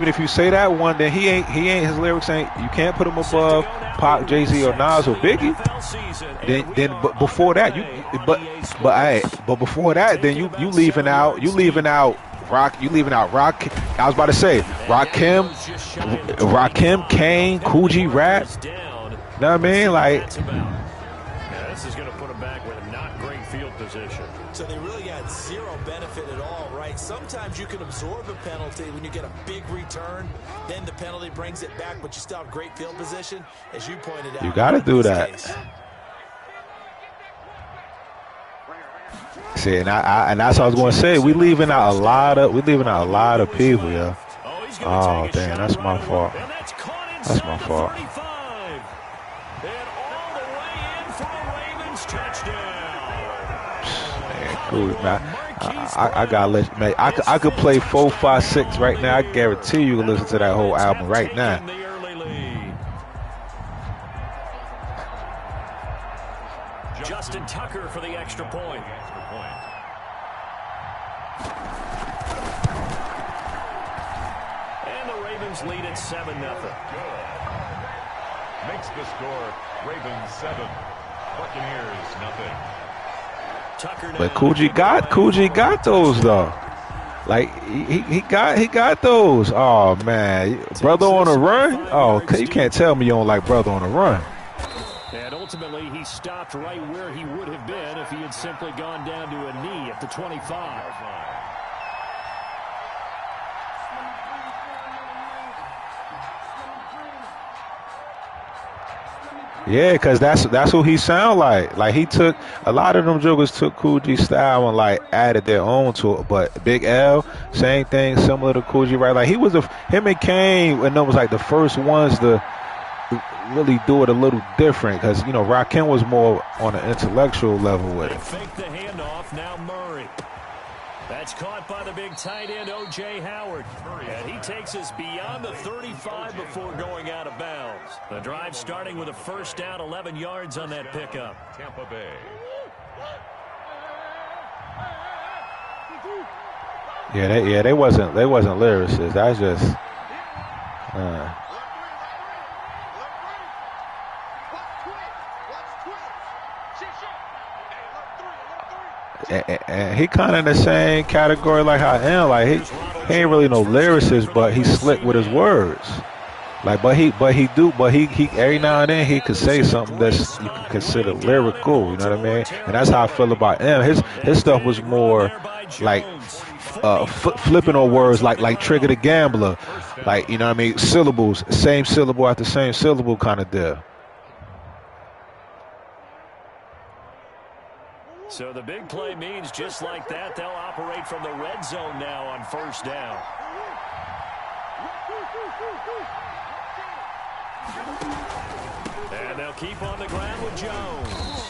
Even if you say that one, then he ain't his lyrics ain't. You can't put him above Pac, Jay-Z, or Nas or Biggie. But before that, but before that, then you leaving out Rock. You leaving out Rock. I was about to say Rakim, Kane, Kool G Rap. You know what I mean? Like, this is going to put him back with a not great field position. So they really got zero benefit at all, right? Sometimes you can absorb a penalty when you get a big return. Then the penalty brings it back, but you still have great field position, as you pointed out. You got to do that. See, and that's what I was going to say. We leaving out a lot of people, yo. Oh, damn, that's my fault. That's my fault. Man, I gotta let man. I could play 4, 5, 6 right now. I guarantee you can listen to that whole album right now. Justin Tucker for the extra point. And the Ravens lead at 7-0. Makes the score Ravens 7, Buccaneers nothing. But Kool G got those though. Like he got those. Oh man, Brother on a Run. Oh, you can't tell me you don't like Brother on a Run. And ultimately, he stopped right where he would have been if he had simply gone down to a knee at the 25. Yeah, because that's who he sound like. Like he took a lot of them jokers took Kool G style and like added their own to it. But Big L, same thing, similar to Kool G, right? Like him and Kane, and them was like the first ones to really do it a little different. Because Rakim was more on an intellectual level with it. Fake the handoff, now Murray. That's caught by the big tight end, O.J. Howard. And he takes us beyond the 35 before going out of bounds. The drive starting with a first down, 11 yards on that pickup. Tampa Bay. Yeah, they wasn't lyricists. That's just and he kind of in the same category like I am. Like he ain't really no lyricist, but he's slick with his words. Like, but he every now and then he could say something that's you could consider lyrical. You know what I mean? And that's how I feel about him. His stuff was more like flipping on words, like Trigger the Gambler, like you know what I mean? Syllables, same syllable after same syllable kind of deal. So the big play means just like that, they'll operate from the red zone now on first down. And they'll keep on the ground with Jones.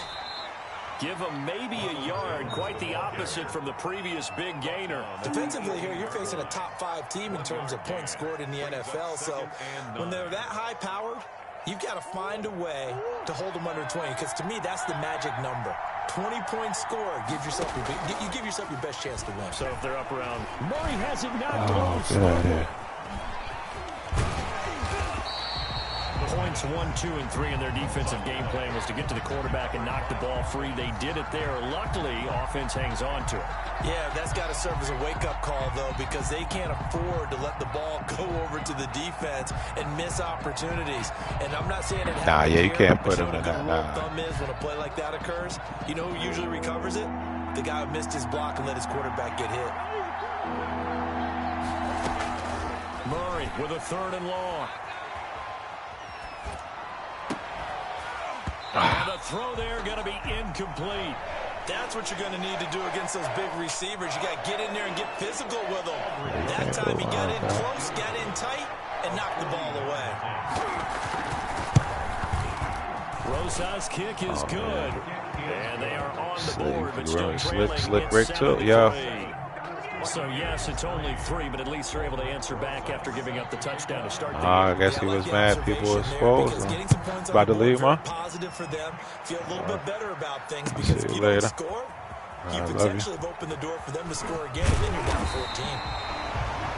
Give him maybe a yard, quite the opposite from the previous big gainer. Defensively here, you're facing a top 5 team in terms of points scored in the NFL. So when they're that high-powered, you've got to find a way to hold them under 20, because to me, that's the magic number. 20 points scored gives yourself your best chance to win. So if they're up around, Murray has it not close. Yeah. Points 1, 2, and 3 in their defensive game plan was to get to the quarterback and knock the ball free. They did it there. Luckily, offense hangs on to it. Yeah, that's got to serve as a wake-up call, though, because they can't afford to let the ball go over to the defense and miss opportunities. And I'm not saying it happens. Nah, yeah, you can't put him in that. Nah. Thumb is when a play like that occurs. You know who usually recovers it? The guy who missed his block and let his quarterback get hit. Murray with a 3rd and long. And the throw there going to be incomplete. That's what you're going to need to do against those big receivers. You got to get in there and get physical with them. That time he got in close, got in tight, and knocked the ball away. Rosas' kick is good. And they are on the board, but still trailing. Slick Rick too, yeah. So, yes, it's only 3, but at least they're able to answer back after giving up the touchdown to start the game. I guess he was mad. People were exposed. About to leave, man. Positive for them. Feel a little bit better about things, because if you don't score, you potentially have opened the door for them to score again, and then you're down 14.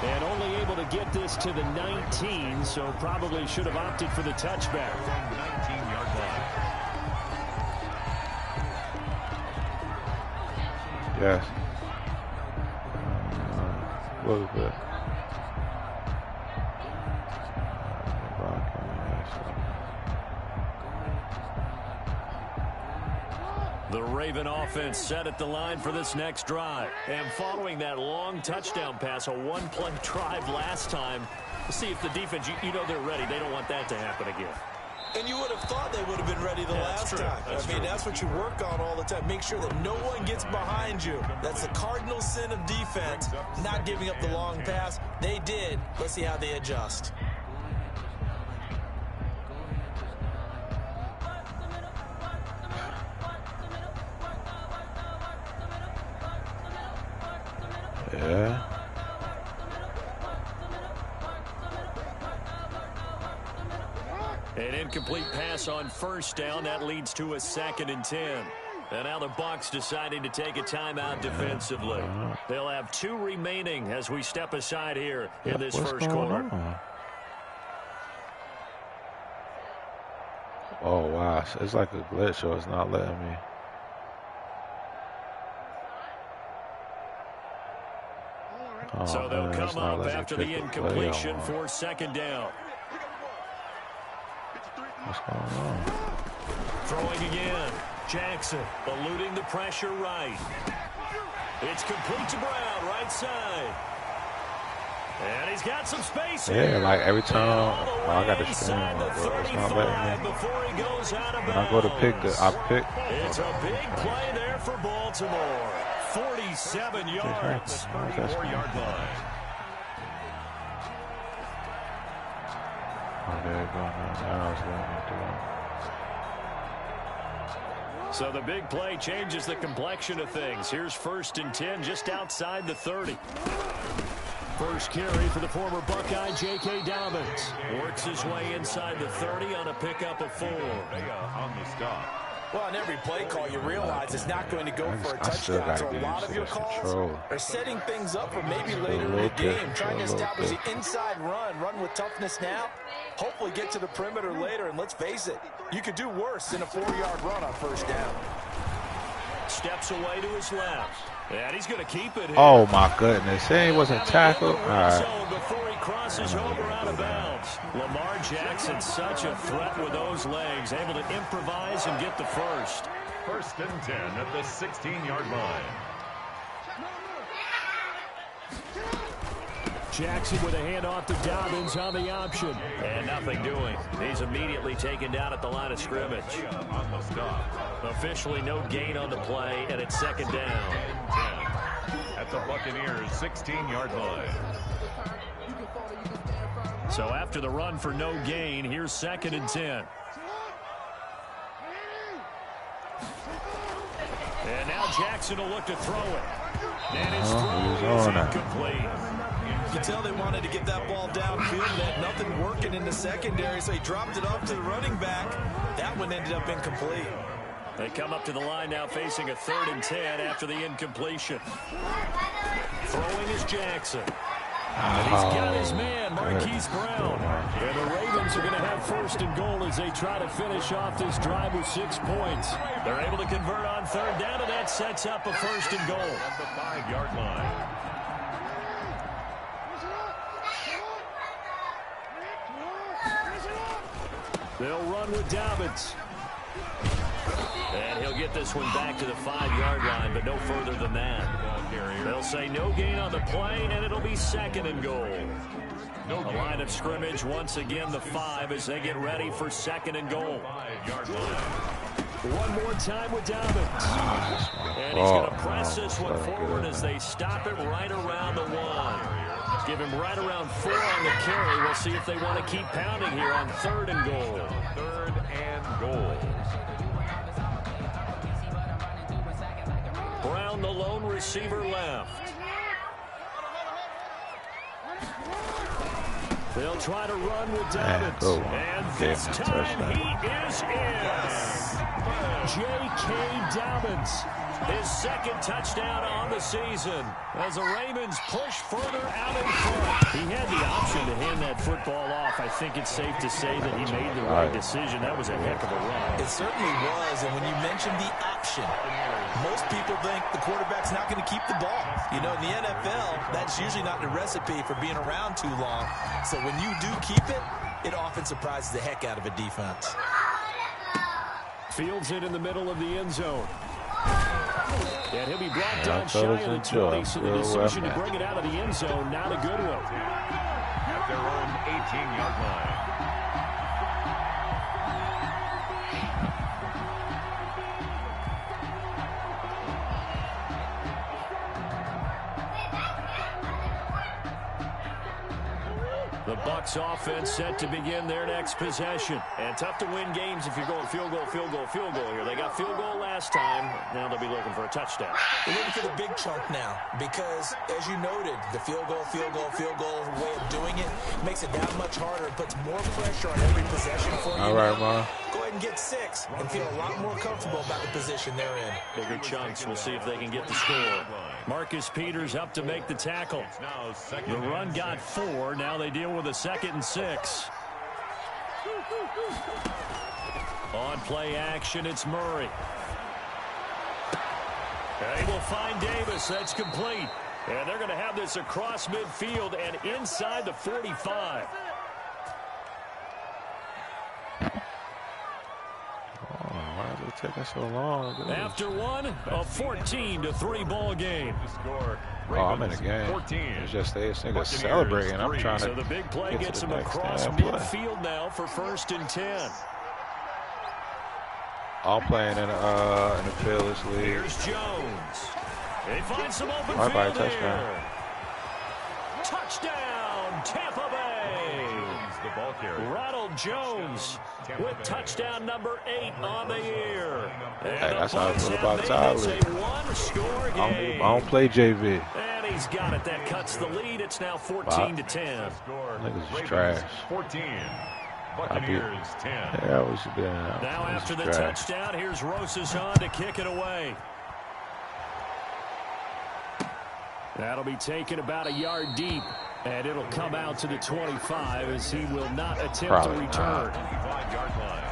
And only able to get this to the 19, so probably should have opted for the touchback. From the 19-yard line. Yes. A little bit. The Raven offense set at the line for this next drive. And following that long touchdown pass, a one-play drive last time, we'll see if the defense, you know they're ready. They don't want that to happen again. And you would have thought they would have been ready the last time. That's what you work on all the time. Make sure that no one gets behind you. That's the cardinal sin of defense, not giving up the long pass. They did. Let's see how they adjust. Yeah. An incomplete pass on first down. That leads to a 2nd and 10. And now the Bucs deciding to take a timeout defensively. They'll have 2 remaining as we step aside here in this first quarter. Oh, wow. It's like a glitch, so it's not letting me. Oh, So they'll man, come up after the incompletion for 2nd down. What's going on? Throwing again. Jackson eluding the pressure right. It's complete to Brown, right side. And he's got some space here. Yeah, like every time I got the screen up, but it's not letting me. Before he goes out of When I go to pick it, I pick. It's a big play there for Baltimore. 47 yards. 34-yard line. Oh, there you go. Now I was letting me do it. So the big play changes the complexion of things. Here's 1st and 10 just outside the 30. First carry for the former Buckeye, J.K. Dobbins. Works his way inside the 30 on a pickup of 4. On the stop. Well, on every play call, you realize it's not going to go for a touchdown. So a lot of your calls are setting things up for maybe later in the game, trying to establish the inside run with toughness now. Hopefully get to the perimeter later, and let's face it, you could do worse than a 4-yard run on first down. Steps away to his left. And he's going to keep it here. Oh, my goodness. He wasn't tackled. All right. Before he crosses over out of bounds. Lamar Jackson, such a threat with those legs, able to improvise and get the first. 1st and 10 at the 16-yard line. Jackson with a handoff to Dobbins on the option. And nothing doing. He's immediately taken down at the line of scrimmage. On the stop. Officially no gain on the play, and it's 2nd down. 10 at the Buccaneers' 16-yard line. So after the run for no gain, here's 2nd and 10. And now Jackson will look to throw it. And his throw is incomplete. You can tell they wanted to get that ball downfield. They had nothing working in the secondary, so he dropped it off to the running back. That one ended up incomplete. They come up to the line now facing a 3rd and 10 after the incompletion. Throwing is Jackson. And he's got his man, Marquise Brown. And the Ravens are going to have 1st and goal as they try to finish off this drive with 6 points. They're able to convert on 3rd down, and that sets up a 1st and goal. At the 5-yard line. They'll run with Dobbins. And he'll get this one back to the 5-yard line, but no further than that. They'll say no gain on the play, and it'll be 2nd and goal. The line of scrimmage, once again, the 5 as they get ready for 2nd and goal. 5-yard line. One more time with Dobbins. And he's going to press this one forward as they stop it right around the 1. Give him right around 4 on the carry. We'll see if they want to keep pounding here on 3rd and goal. 3rd and goal. Brown, the lone receiver, left. They'll try to run with Dobbins. And this time he is in. J.K. Dobbins His second touchdown on the season as the Ravens push further out in front. He had the option to hand that football off. I think it's safe to say that he made the right decision. That was a heck of a run. It certainly was, and when you mentioned the option, most people think the quarterback's not going to keep the ball. You know, in the NFL, that's usually not the recipe for being around too long. So when you do keep it, it often surprises the heck out of a defense. Fields it in the middle of the end zone. And he'll be brought down shy of the 20, so the decision to bring it out of the end zone, not a good one. At their own 18-yard line. The Bucs offense set to begin their next possession. And tough to win games if you're going field goal, field goal, field goal here. They got field goal last time. Now they'll be looking for a touchdown. They're looking for the big chunk now because, as you noted, the field goal way of doing it makes it that much harder. It puts more pressure on every possession for you. All right, man. Go ahead and get 6 and feel a lot more comfortable about the position they're in. Bigger chunks. We'll see if they can get the score. Marcus Peters up to make the tackle. The run got 4. Now they deal with a 2nd and 6. On play action, it's Murray. They will find Davis. That's complete. And they're going to have this across midfield and inside the 45. Why is it taking so long? After one, a 14-3 ball game. Oh, I'm in the game. 14. It's just this nigga celebrating. I'm trying to. So the big play gets him across midfield now for 1st and 10. I'm playing in the Fearless League. Here's Jones. They find some open field here. Touchdown. Touchdown, Tampa Bay. Ronald Jones with touchdown number 8 on the year. Hey, that's how I feel about Tyler. One-score game. I don't play JV. And he's got it. That cuts the lead. It's now 14-10. Niggas is trash. 14. Buccaneers 10. Yeah, we should be in that. Now after the touchdown, here's Rosazon to kick it away. That'll be taken about a yard deep, and it'll come out to the 25 as he will not attempt to return. 25-yard line.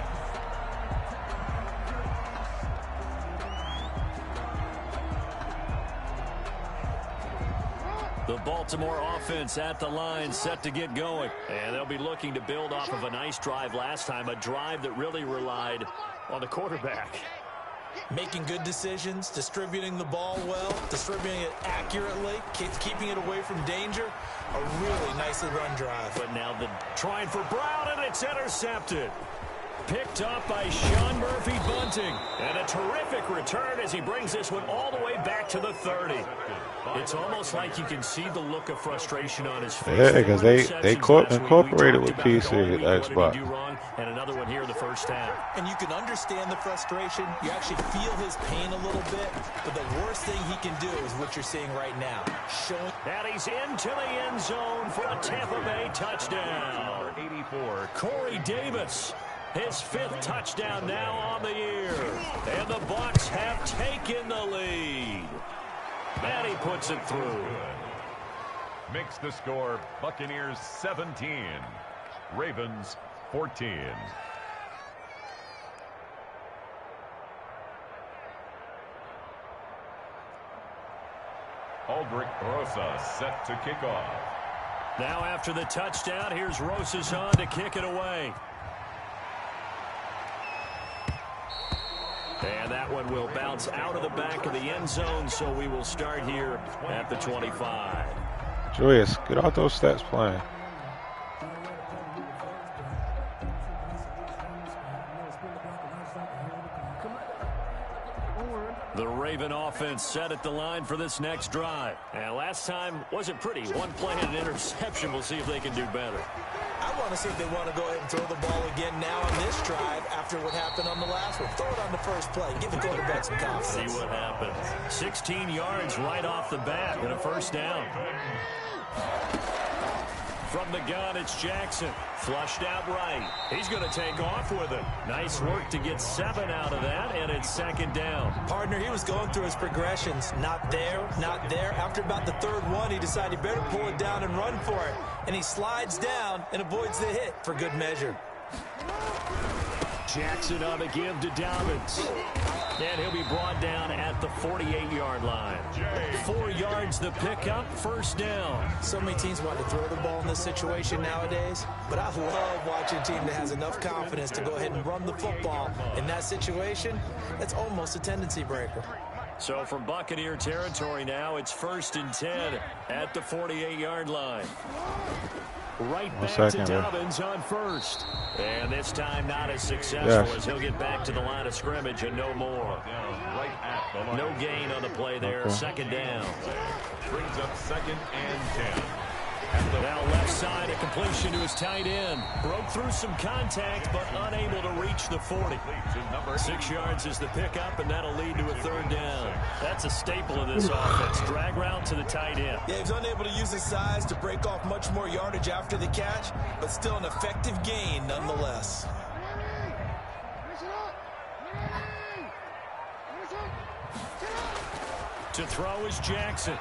The Baltimore offense at the line set to get going. And they'll be looking to build off of a nice drive last time, a drive that really relied on the quarterback. Making good decisions, distributing the ball well, distributing it accurately, keeping it away from danger. A really nicely run drive. But now trying for Brown, and it's intercepted. Picked up by Sean Murphy Bunting. And a terrific return as he brings this one all the way back to the 30. It's almost like you can see the look of frustration on his face. Yeah, because they incorporated with PC Xbox. And another one here in the first half. And you can understand the frustration. You actually feel his pain a little bit. But the worst thing he can do is what you're seeing right now. And he's into the end zone for a Tampa Bay touchdown. 84. Corey Davis. His 5th touchdown now on the year. And the Bucs have taken the lead. And he puts it through. Makes the score Buccaneers 17. Ravens 14. Aldrich Rosa set to kick off. Now after the touchdown, here's Rosazon to kick it away. And that one will bounce out of the back of the end zone, so we will start here at the 25. Julius, get out those stats playing. The Raven offense set at the line for this next drive. And last time wasn't pretty. One play and an interception. We'll see if they can do better. I want to see if they want to go ahead and throw the ball again now on this drive after what happened on the last one. Throw it on the first play. Give the quarterback some confidence. See what happens. 16 yards right off the bat and a first down. From the gun, it's Jackson. Flushed out right. He's going to take off with it. Nice work to get 7 out of that, and it's second down. Partner, he was going through his progressions. Not there, not there. After about the third one, he decided he better pull it down and run for it. And he slides down and avoids the hit for good measure. Jackson on the give to Dobbins. And he'll be brought down at the 48-yard line. 4 yards the pickup, first down. So many teams want to throw the ball in this situation nowadays, but I love watching a team that has enough confidence to go ahead and run the football. In that situation, that's almost a tendency breaker. So from Buccaneer territory now, it's 1st and 10 at the 48-yard line. Right back to Dobbins on first. And this time not as successful as he'll get back to the line of scrimmage and no more. No gain on the play there. Second down. Brings up 2nd and 10. Now left side, a completion to his tight end. Broke through some contact, but unable to reach the 40. 6 yards is the pickup, and that'll lead to a 3rd down. That's a staple of this offense. Drag route to the tight end. Yeah, he's unable to use his size to break off much more yardage after the catch, but still an effective gain nonetheless. To throw is Jackson.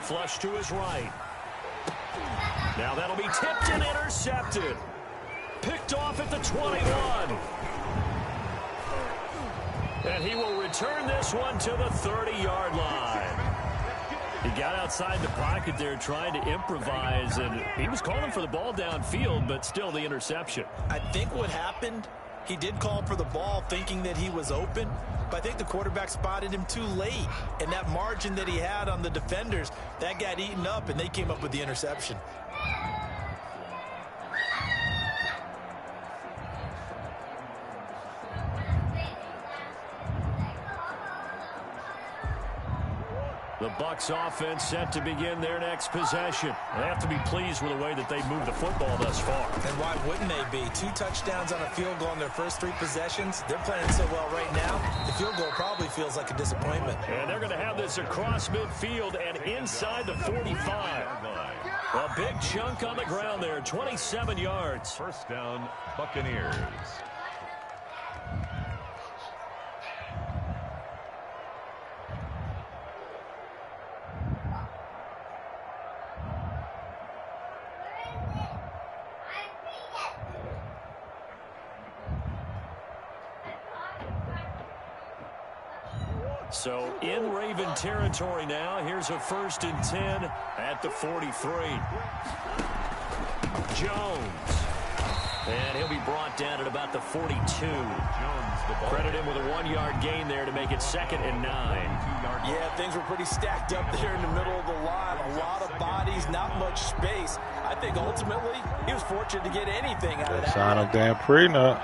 Flush to his right. Now that'll be tipped and intercepted. Picked off at the 21. And he will return this one to the 30-yard line. He got outside the pocket there trying to improvise, and he was calling for the ball downfield, but still the interception. I think what happened, he did call for the ball thinking that he was open, but I think the quarterback spotted him too late. And that margin that he had on the defenders, that got eaten up, and they came up with the interception. The Bucs offense set to begin their next possession. They have to be pleased with the way that they've moved the football thus far. And why wouldn't they be? 2 touchdowns on a field goal in their first 3 possessions. They're playing so well right now, the field goal probably feels like a disappointment. And they're going to have this across midfield and inside the 45. A big chunk on the ground there, 27 yards. First down, Buccaneers. So in Raven territory now. Here's a 1st and 10 at the 43. Jones. And he'll be brought down at about the 42. Credit him with a 1-yard gain there to make it 2nd and 9. Yeah, things were pretty stacked up there in the middle of the line. A lot of bodies, not much space. I think ultimately he was fortunate to get anything out of that. Sign of Dan Prenup.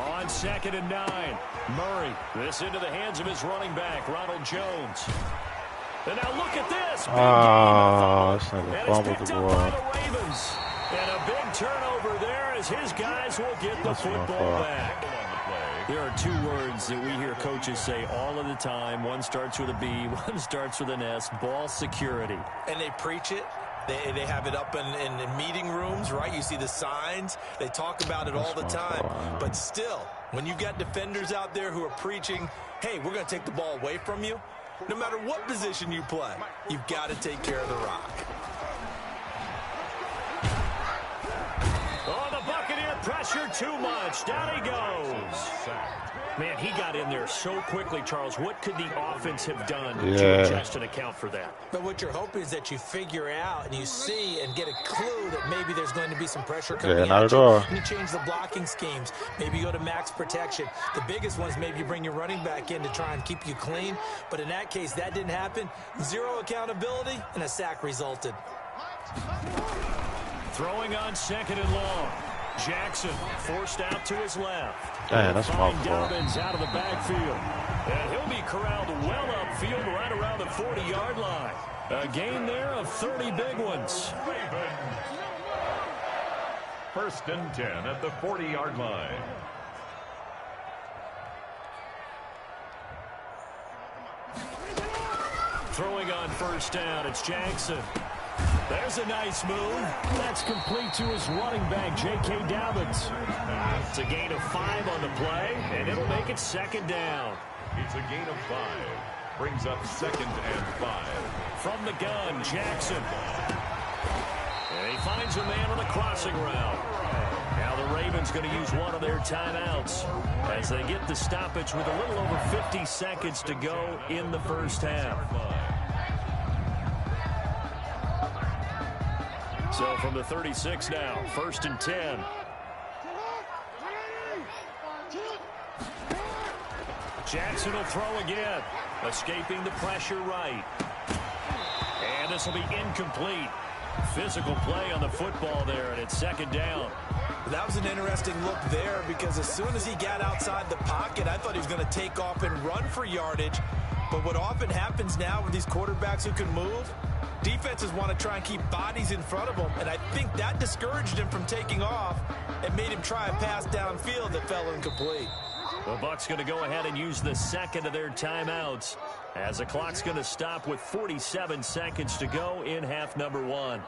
On 2nd and 9. Murray, this into the hands of his running back, Ronald Jones. And now look at this. This nigga and fumbled it's picked the up ball. by the Ravens. And a big turnover there as his guys will get the football back. There are 2 words that we hear coaches say all of the time. One starts with a B, one starts with an S, ball security. And they preach it. They have it up in meeting rooms, right? You see the signs. They talk about it all the time. But still, when you've got defenders out there who are preaching, hey, we're going to take the ball away from you, no matter what position you play, you've got to take care of the rock. Oh, the Buccaneer pressure too much. Down he goes. Man, he got in there so quickly, Charles. What could the offense have done to adjust and account for that? But what you're hoping is that you figure out and you see and get a clue that maybe there's going to be some pressure coming not at all. You change the blocking schemes. Maybe you go to max protection. The biggest one is maybe you bring your running back in to try and keep you clean. But in that case, that didn't happen. 0 accountability, and a sack resulted. Throwing on 2nd and long. Jackson forced out to his left. Damn, that's my fault. Dobbins out of the backfield. And he'll be corralled well upfield right around the 40-yard line. A gain there of 30 big ones. 1st and 10 at the 40-yard line. throwing on first down. It's Jackson. There's a nice move. That's complete to his running back, J.K. Dobbins. It's a gain of 5 on the play, and it'll make it 2nd down. It's a gain of 5. Brings up 2nd and 5. From the gun, Jackson. And he finds a man on the crossing route. Now the Ravens going to use one of their timeouts as they get the stoppage with a little over 50 seconds to go in the first half. So from the 36 now, 1st and 10. Jackson will throw again, escaping the pressure right. And this will be incomplete. Physical play on the football there, and it's 2nd down. That was an interesting look there because as soon as he got outside the pocket, I thought he was going to take off and run for yardage. But what often happens now with these quarterbacks who can move, defenses want to try and keep bodies in front of them, and I think that discouraged him from taking off and made him try a pass downfield that fell incomplete. The Bucs going to go ahead and use the 2nd of their timeouts as the clock's going to stop with 47 seconds to go in half number 1.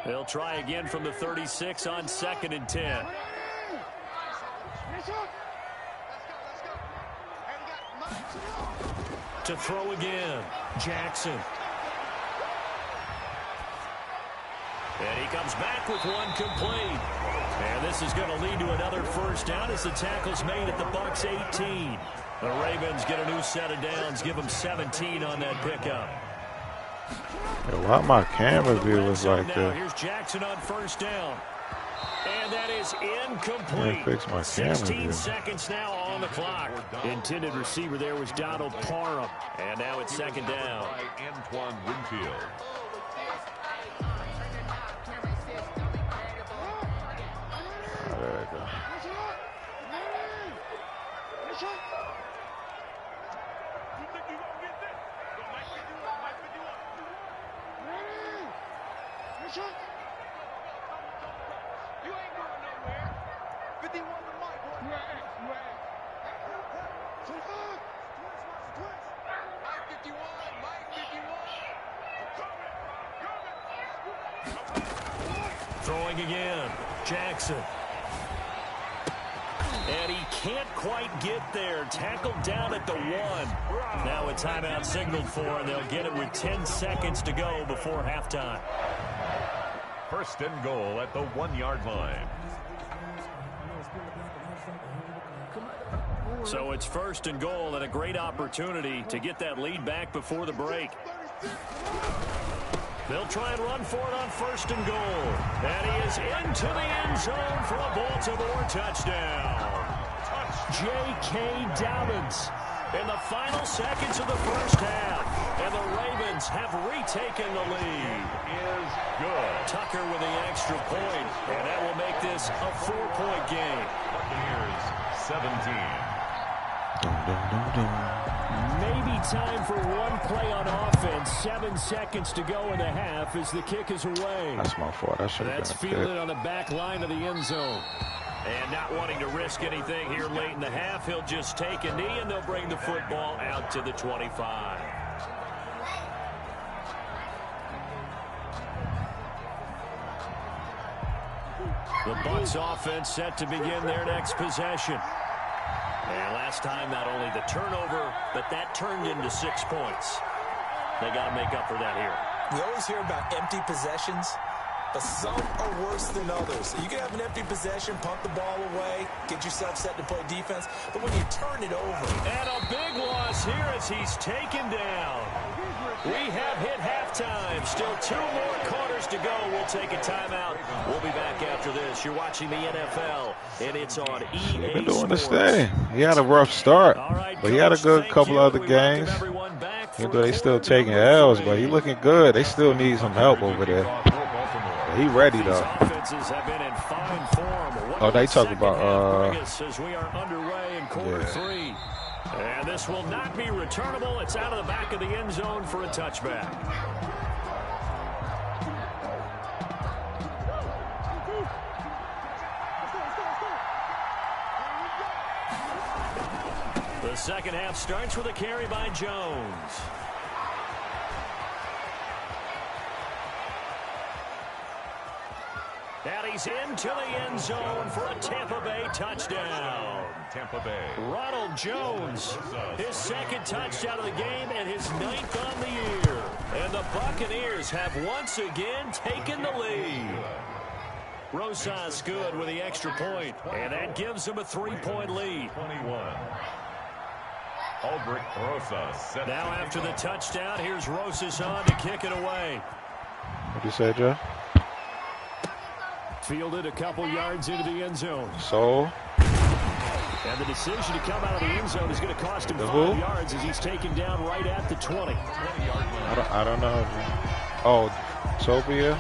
They'll try again from the 36 on 2nd and 10. To throw again, Jackson. And he comes back with one complete. And this is going to lead to another first down as the tackle's made at the Bucs 18. The Ravens get a new set of downs, give them 17 on that pickup. Hey, why my camera view was like that? Here's Jackson on first down. And that is incomplete. Fix my 16 seconds now on the clock. Intended receiver there was Donald Parham. And now it's 2nd down. Antoine Winfield. Oh, there we go. You ain't going nowhere. 51 to Mike. You ain't. 25. Mike 51. Mike 51. Throwing again. Jackson. And he can't quite get there. Tackled down at the 1. Now a timeout signaled for, and they'll get it with 10 seconds to go before halftime. 1st and goal at the 1-yard line. So it's 1st and goal and a great opportunity to get that lead back before the break. They'll try and run for it on 1st and goal. And he is into the end zone for a Baltimore touchdown. J.K. Dobbins in the final seconds of the first half. And the Ravens have retaken the lead. Is good. Tucker with the extra point, and that will make this a 4-point game. Buccaneers 17. Maybe time for one play on offense. 7 seconds to go in the half as the kick is away. That's my fault. That should have That's been fielded on the back line of the end zone. And not wanting to risk anything here late in the half, he'll just take a knee, and they'll bring the football out to the 25. The Bucs offense set to begin their next possession. And last time, not only the turnover, but that turned into 6 points. They got to make up for that here. We always hear about empty possessions, but some are worse than others. You can have an empty possession, pump the ball away, get yourself set to play defense, but when you turn it over. And a big loss here as he's taken down. We have hit halftime. Still 2 more quarters to go. We'll take a timeout. We'll be back after this. You're watching the NFL, and it's on EA Been doing this Sports. thing. He had a rough start, Right, but he had a Coach, good thank couple you. other We welcome games. everyone back for Even though they still quarter taking number L's, 3. but he looking good. They still need some help over there. He ready These though. offenses have been in fine form. Oh, they talk about As we are underway in quarter 3. And this will not be returnable. It's out of the back of the end zone for a touchback. The second half starts with a carry by Jones. And he's into the end zone for a Tampa Bay touchdown. Tampa Bay. Ronald Jones, his second touchdown of the game and his 9th on the year. And the Buccaneers have once again taken the lead. Rosas good with the extra point, and that gives them a 3-point lead. 21. Ulbrich Rosas. Now after the touchdown, here's Rosas on to kick it away. What you say, Joe? Fielded a couple yards into the end zone. So? And the decision to come out of the end zone is going to cost him 5 yards as he's taken down right at the 20. I don't know. Oh, Zootopia?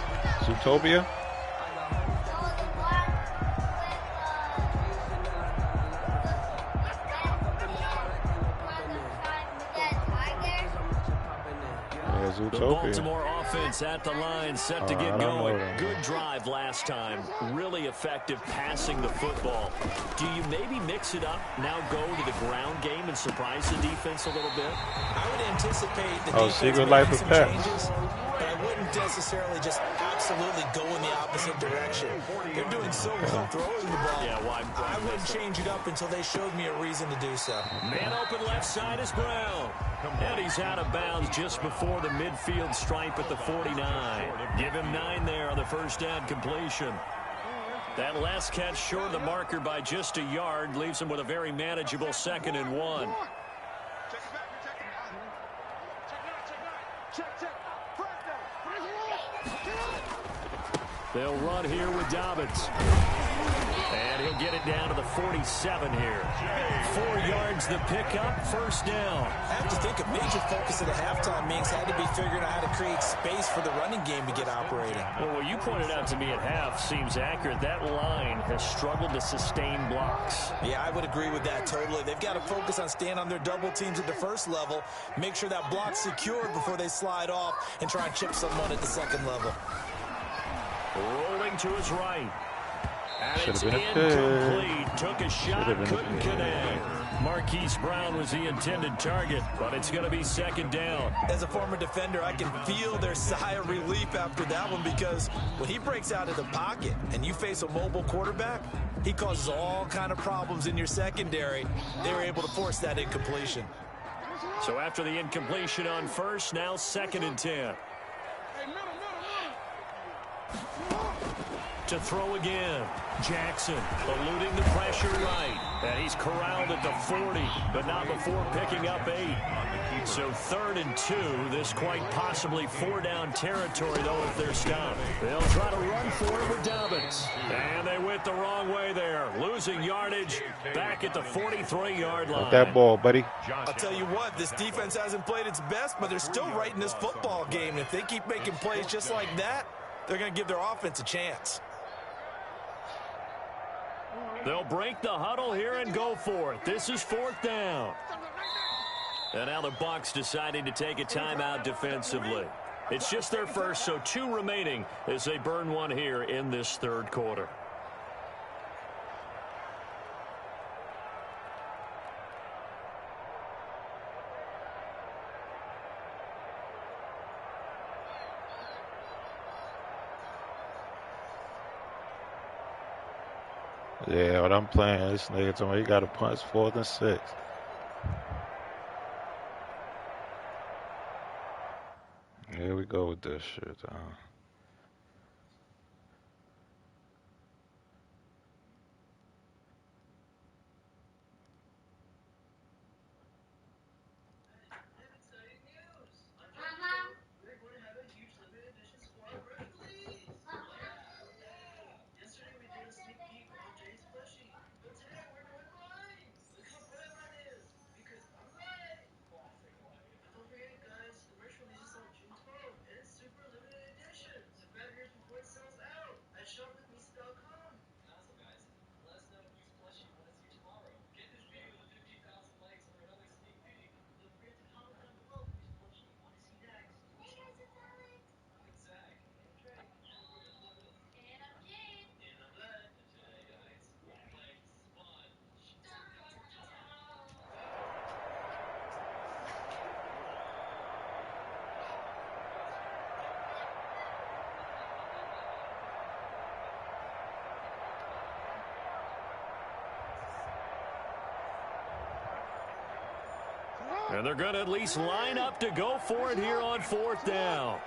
The Baltimore offense at the line, set to get going. Good drive last time. Really effective passing the football. Do you maybe mix it up, now go to the ground game and surprise the defense a little bit? I would anticipate the defense Secret Life of some Pets. changes, but I wouldn't necessarily just absolutely go in the opposite direction. They're doing so well throwing the ball. Yeah, well, I wouldn't change it up until they showed me a reason to do so. Man open left side is Brown. And he's out of bounds just before the midfield stripe at the 49. Give him 9 there on the first down completion. That last catch short of the marker by just a yard leaves him with a very manageable 2nd and 1. They'll run here with Dobbins. And he'll get it down to the 47 here. 4 yards the pickup, first down. I have to think a major focus of the halftime means had to be figuring out how to create space for the running game to get operating. Well, what you pointed out to me at half seems accurate. That line has struggled to sustain blocks. Yeah, I would agree with that totally. They've got to focus on staying on their double teams at the first level, make sure that block's secured before they slide off and try and chip someone at the second level. Rolling to his right. And Should've it's been a incomplete. pick. Took a shot, couldn't connect. Marquise Brown was the intended target, but it's going to be 2nd down. As a former defender, I can feel their sigh of relief after that one because when he breaks out of the pocket and you face a mobile quarterback, he causes all kind of problems in your secondary. They were able to force that incompletion. So after the incompletion on first, now 2nd and 10. To throw again. Jackson eluding the pressure right. And he's corralled at the 40, but not before picking up 8. So 3rd and 2. This quite possibly 4-down territory, though, if they're stopped. They'll try to run for it with Dobbins. And they went the wrong way there. Losing yardage back at the 43-yard line. Got that ball, buddy. I'll tell you what, this defense hasn't played its best, but they're still right in this football game. If they keep making plays just like that, they're going to give their offense a chance. They'll break the huddle here and go for it. This is 4th down. And now the Bucs deciding to take a timeout defensively. It's just their first, so 2 remaining as they burn one here in this 3rd quarter. Yeah, what I'm playing, this nigga told me he got a punch 4th and 6. Here we go with this shit, And they're going to at least line up to go for it here on 4th down.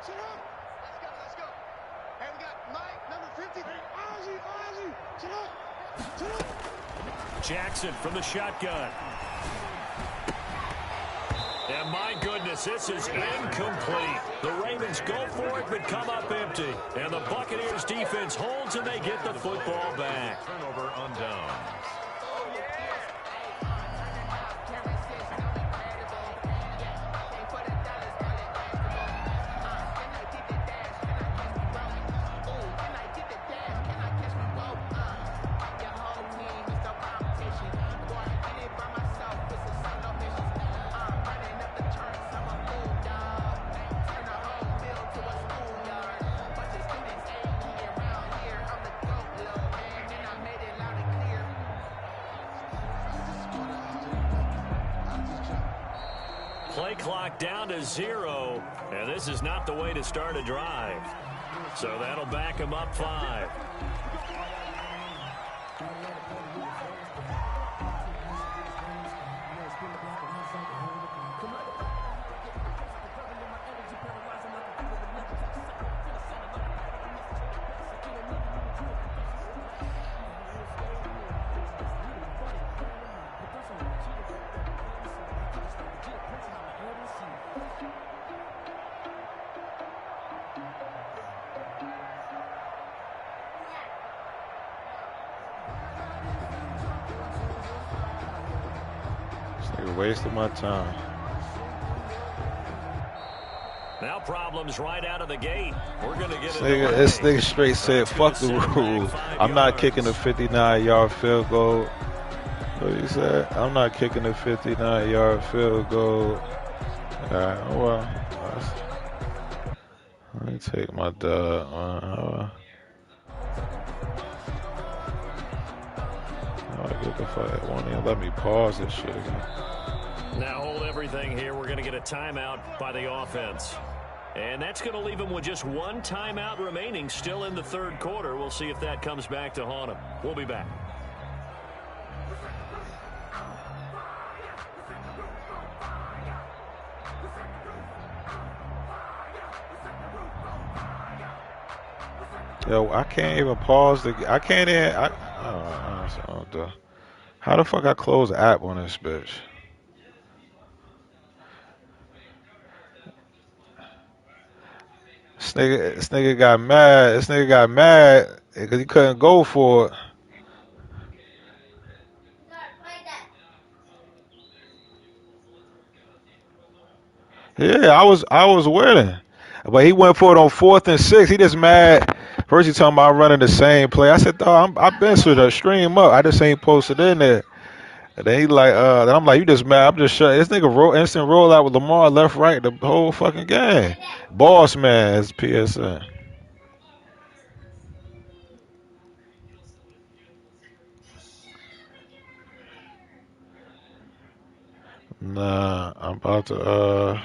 Sit up. Let's go. Hey, we got Mike, number 50. Ozzy. Sit up. Jackson from the shotgun. And my goodness, this is incomplete. The Ravens go for it but come up empty. And the Buccaneers defense holds and they get the football back. Turnover on downs. Play clock down to 0, and this is not the way to start a drive. So that'll back him up 5. You're wasting my time. Now problems right out of the gate. We're going to get This nigga straight said, fuck the rules. I'm not kicking a 59-yard field goal. What he said? I'm not kicking a 59-yard field goal. Alright, well. Let me take my dub. Get the fuck. Won't even let me pause this shit again. Now hold everything here. We're going to get a timeout by the offense. And that's going to leave them with just one timeout remaining still in the 3rd quarter. We'll see if that comes back to haunt them. We'll be back. Yo, I can't even pause the. I can't even. How the fuck I close the app on this bitch? This nigga got mad. This nigga got mad because he couldn't go for it. Yeah, I was winning, but he went for it on 4th and 6. He just mad. First he talking about running the same play. I said, dog, I've been through the stream up. I just ain't posted in there. And then he like, then I'm like, you just mad? I'm just shut. This nigga instant roll out with Lamar left, right, the whole fucking game. Boss man is PSN. Nah, I'm about to